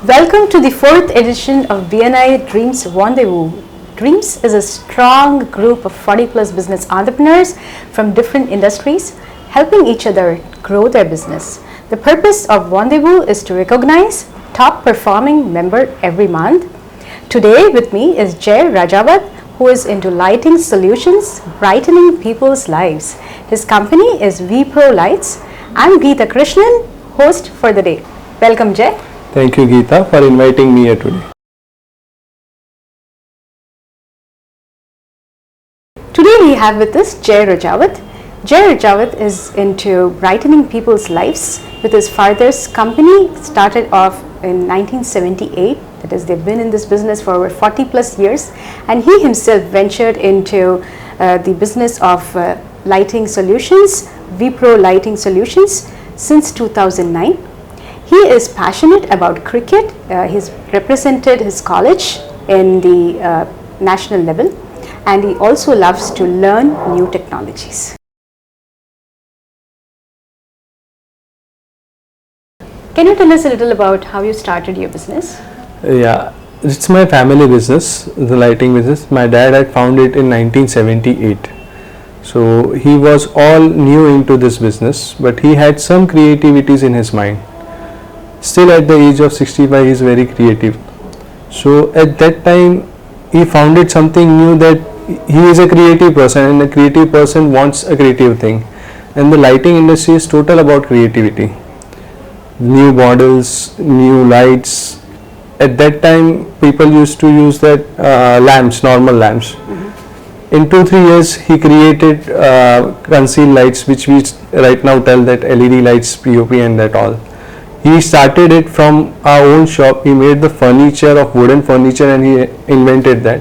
Welcome to the fourth edition of BNI Dreams Rendezvous. Dreams is a strong group of 40 plus business entrepreneurs from different industries helping each other grow their business. The purpose of Rendezvous is to recognize top performing member every month. Today with me is Jay Rajawat, who is into lighting solutions, brightening people's lives. His company is VPro Lights. I'm Geeta Krishnan, host for the day. Welcome, Jay. Thank you, Geeta, for inviting me here today. Today we have with us Jay Rajawat. Jay Rajawat is into brightening people's lives with his father's company. Started off in 1978. That is, they've been in this business for over 40 plus years, and he himself ventured into the business of lighting solutions, VPro Lighting Solutions, since 2009. He is passionate about cricket. He's represented his college in the national level, and he also loves to learn new technologies. Can you tell us a little about how you started your business? Yeah, it's my family business, the lighting business. My dad had founded it in 1978. So he was all new into this business, but he had some creativities in his mind. Still at the age of 65, he is very creative. So at that time, he founded something new, that he is a creative person, and a creative person wants a creative thing. And the lighting industry is total about creativity. New models, new lights. At that time, people used to use that lamps, normal lamps. In 2-3 years, he created concealed lights, which we right now tell that LED lights, POP and that all. He started it from our own shop. He made the furniture of wooden furniture, and he invented that.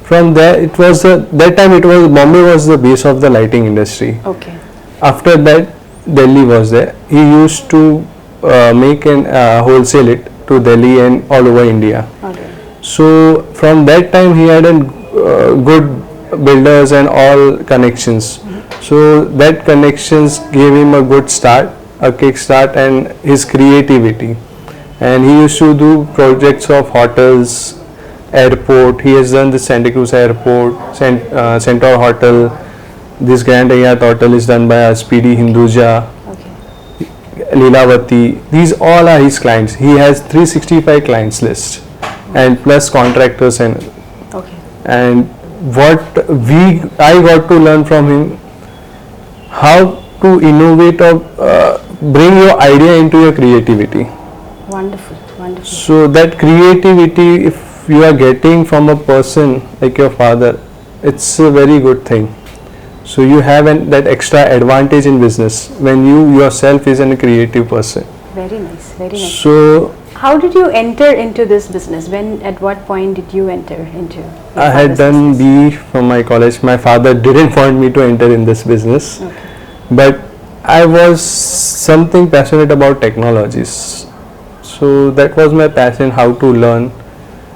From there, it was that time it was Bombay was the base of the lighting industry. Okay. After that, Delhi was there. He used to make and wholesale it to Delhi and all over India. Okay. So from that time, he had a good builders and all connections. So that connections gave him a good start, a kickstart, and his creativity. And he used to do projects of hotels, airport. He has done the Santa Cruz Airport, Centaur Hotel. This Grand Hyatt Hotel is done by SPD Hinduja, Leelavati. These all are his clients. He has 365 clients list, and plus contractors and what I got to learn from him, how to innovate or bring your idea into your creativity. Wonderful, wonderful. So that creativity, if you are getting from a person like your father, it's a very good thing. So you have that extra advantage in business when you yourself is a creative person. Very nice, very nice. So how did you enter into this business? At what point did you enter into? I had done BE from my college. My father didn't want me to enter in this business, but I was something passionate about technologies. So that was my passion, how to learn.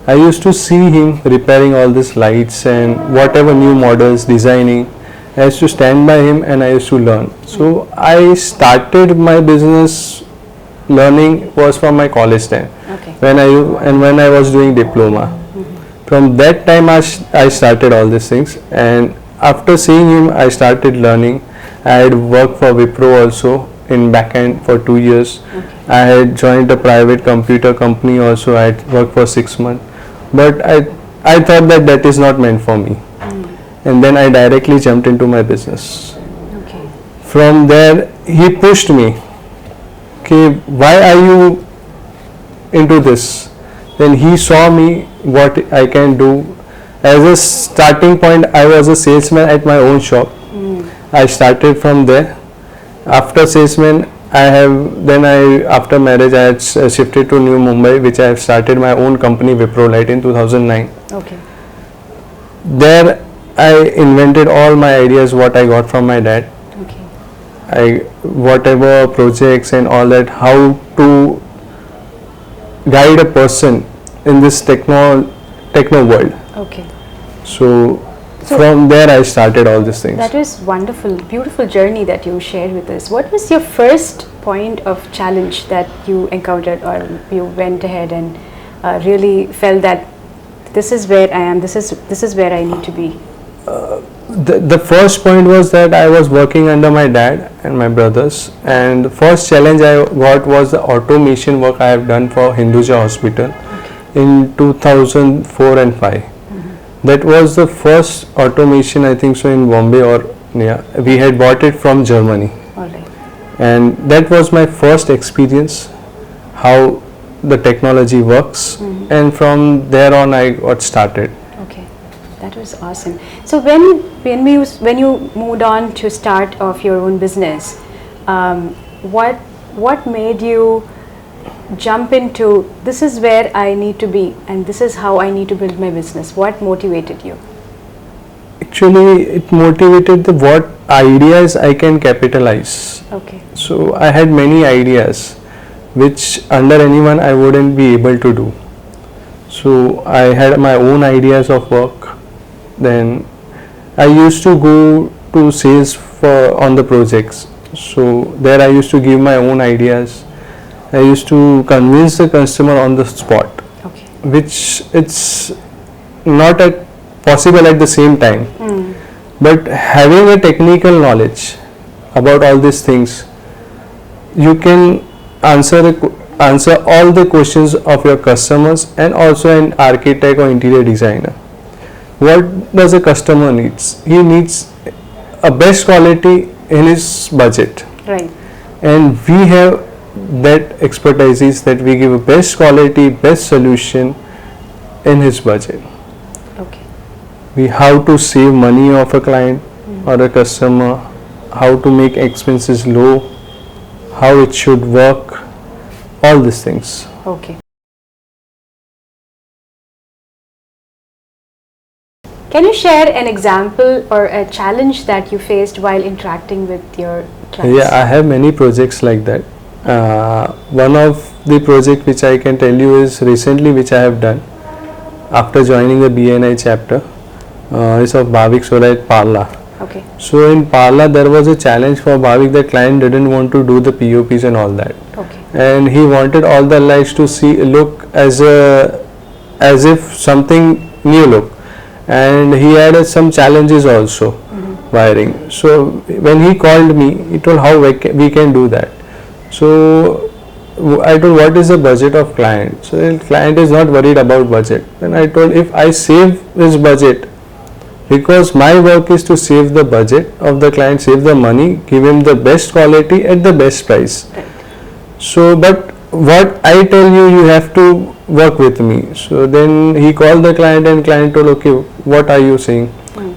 I used to see him repairing all these lights and whatever new models, designing. I used to stand by him and I used to learn. So I started my business learning was from my college time, when I was doing diploma. From that time I started all these things, and after seeing him I started learning. I had worked for Wipro also in backend for 2 years. I had joined a private computer company also. I had worked for 6 months, but I thought that is not meant for me. And then I directly jumped into my business. From there he pushed me, okay, why are you into this? Then he saw me what I can do. As a starting point, I was a salesman at my own shop. I started from there. After salesman, after marriage I had shifted to New Mumbai, which I have started my own company, Wipro Light, in 2009. There I invented all my ideas what I got from my dad. Whatever projects and all that, how to guide a person in this techno world. So from there I started all these things. That is wonderful, beautiful journey that you shared with us. What was your first point of challenge that you encountered, or you went ahead and really felt that this is where I am, this is where I need to be? The first point was that I was working under my dad and my brothers, and the first challenge I got was the automation work I have done for Hinduja Hospital in 2004 and 5. That was the first automation, I think so, in Bombay, or yeah, we had bought it from Germany. All right. And that was my first experience how the technology works, and from there on I got started. Okay, that was awesome. So when you moved on to start off your own business, what made you jump into this is where I need to be and this is how I need to build my business? What motivated you? Actually, it motivated the what ideas I can capitalize. Okay. So I had many ideas which under anyone I wouldn't be able to do. So I had my own ideas of work. Then I used to go to sales for on the projects. So there I used to give my own ideas. I used to convince the customer on the spot, Okay. which it's not possible at the same time. But having a technical knowledge about all these things, you can answer all the questions of your customers, and also an architect or interior designer. What does a customer needs? He needs a best quality in his budget, Right. and we have that expertise that we give a best quality, best solution in his budget. Okay. We how to save money of a client or a customer, how to make expenses low, how it should work, all these things. Okay. Can you share an example or a challenge that you faced while interacting with your clients? Yeah, I have many projects like that. One of the project which I can tell you is recently which I have done after joining the BNI chapter is of Bhavik Sora at Parla. Okay. So in Parla there was a challenge for Bhavik. The client didn't want to do the POPs and all that, Okay. and he wanted all the lights to look as if something new look, and he had some challenges also wiring. So when he called me, he told how we can do that. So I told what is the budget of client. So the client is not worried about budget. Then I told if I save his budget, because my work is to save the budget of the client, save the money, give him the best quality at the best price. Right. So but what I tell you, you have to work with me. So then he called the client, and client told, okay, what are you saying?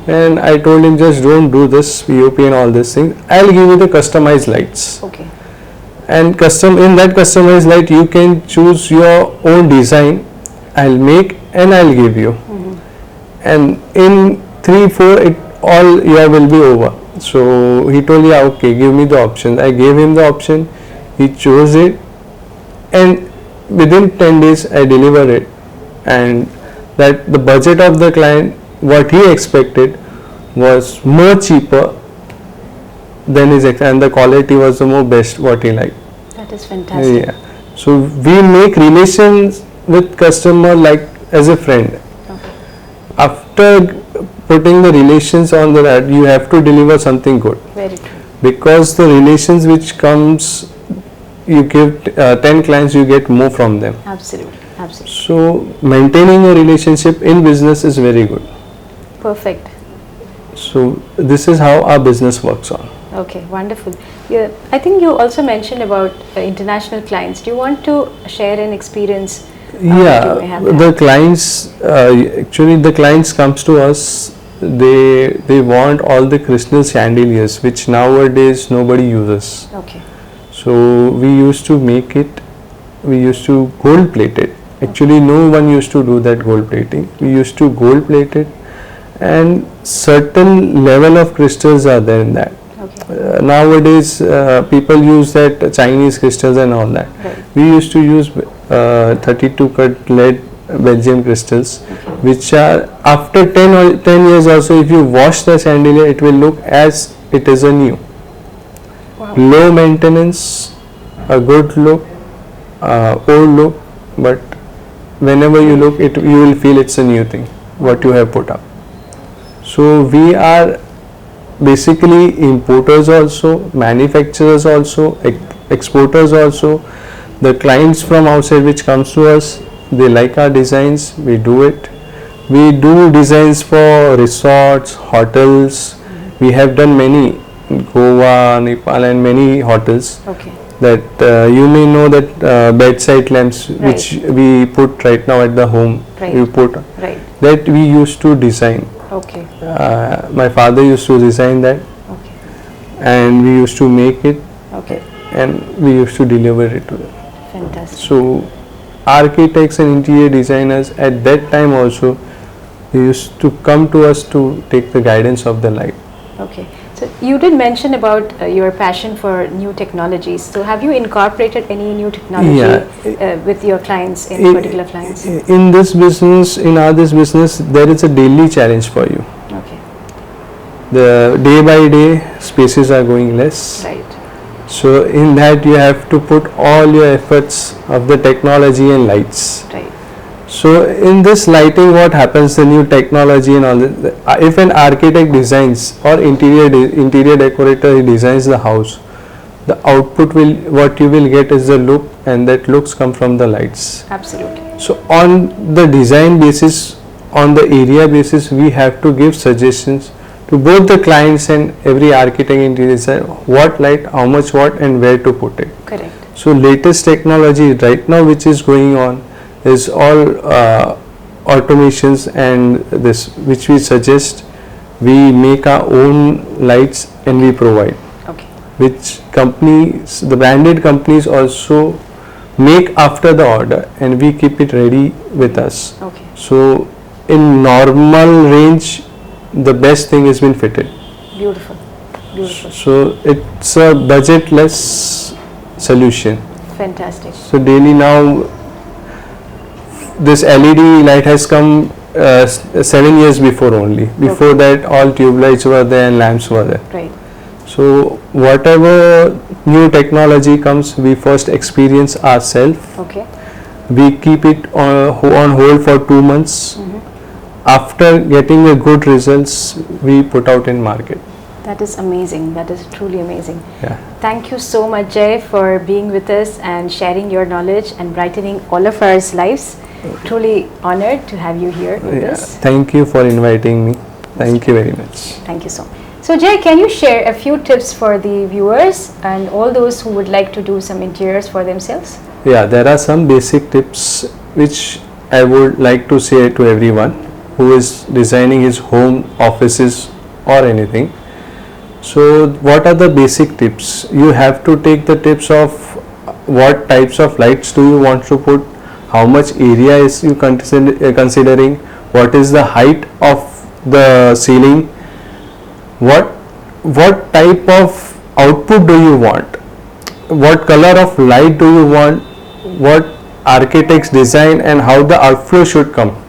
And I told him, just don't do this POP and all these things. I'll give you the customized lights. Okay. And in that customized light you can choose your own design. I'll make and I'll give you. And in 3-4 it all year will be over. So he told, yeah, okay, give me the option. I gave him the option. He chose it, and within 10 days I delivered it, and that the budget of the client, what he expected, was more cheaper than his and the quality was the more best what he liked. That is fantastic. Yeah. So we make relations with customer like as a friend. Okay. After putting the relations on that, you have to deliver something good, Very true. because the relations which comes, you give 10 clients, you get more from them. Absolutely. Absolutely. So maintaining a relationship in business is very good. Perfect. So this is how our business works on. Okay, wonderful. Yeah, I think you also mentioned about international clients. Do you want to share an experience? that you may have had? The clients, actually the clients comes to us, they want all the crystal chandeliers which nowadays nobody uses. Okay. So we used to make it, we used to gold plate it. Actually no one used to do that gold plating. We used to gold plate it, and certain level of crystals are there in that. Okay. Nowadays people use that Chinese crystals and all that. Right. We used to use 32 cut lead Belgium crystals, which are after 10 years also, if you wash the chandelier, it will look as it is a new. Wow. Low maintenance, a good look, old look, but whenever you look, you will feel it's a new thing what you have put up. So we are basically importers also, manufacturers also, exporters also. The clients from outside which comes to us, they like our designs, we do it. We do designs for resorts, hotels. We have done many in Goa, Nepal and many hotels. Okay. That you may know that bedside lamps Right. which we put right now at the home. Right. We put Right. that we used to design. Okay. My father used to design that, Okay. and we used to make it, Okay. and we used to deliver it to them. Fantastic. So architects and interior designers at that time also, they used to come to us to take the guidance of the light. Okay. So you did mention about your passion for new technologies. So have you incorporated any new technology with your clients, in particular clients? In this business, this business, there is a daily challenge for you. Okay. The day by day spaces are going less. Right. So in that you have to put all your efforts of the technology and lights. Right. So in this lighting, what happens, the new technology and all that, if an architect designs or interior decorator designs the house, the output what you will get is the look, and that looks come from the lights. Absolutely. So on the design basis, on the area basis, we have to give suggestions to both the clients and every architect and interior designer, what light, how much what, and where to put it. Correct. So latest technology right now which is going on is all automations, and this which we suggest, we make our own lights and we provide. Okay. Which companies, the branded companies also make after the order, and we keep it ready with us. Okay. So in normal range, the best thing has been fitted. Beautiful. Beautiful. So it's a budgetless solution. Fantastic. So daily now, this LED light has come 7 years before only. Before that, all tube lights were there and lamps were there. Right. So whatever new technology comes, we first experience ourselves. Okay. We keep it on hold for 2 months. After getting a good results, we put out in market. That is amazing. That is truly amazing. Yeah. Thank you so much, Jay, for being with us and sharing your knowledge and brightening all of our lives. Truly honored to have you here with us. Thank you for inviting me. Thank you very much. Thank you so much. So, Jay, can you share a few tips for the viewers and all those who would like to do some interiors for themselves? Yeah, there are some basic tips which I would like to say to everyone who is designing his home, offices or anything. So what are the basic tips? You have to take the tips of what types of lights do you want to put, how much area is you considering, what is the height of the ceiling, what type of output do you want, what color of light do you want, what architect's design and how the outflow should come.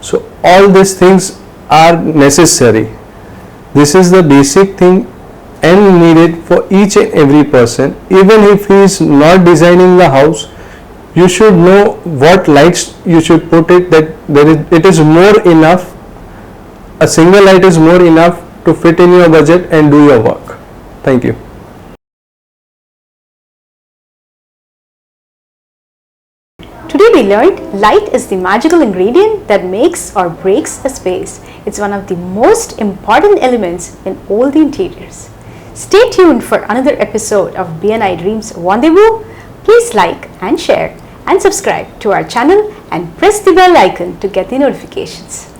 So all these things are necessary. This is the basic thing and needed for each and every person. Even if he is not designing the house, you should know what lights you should put it, that it is more enough, a single light is more enough to fit in your budget and do your work. Thank you. Today we learned light is the magical ingredient that makes or breaks a space. It's one of the most important elements in all the interiors. Stay tuned for another episode of BNI Dreams Rendezvous. Please like and share and subscribe to our channel and press the bell icon to get the notifications.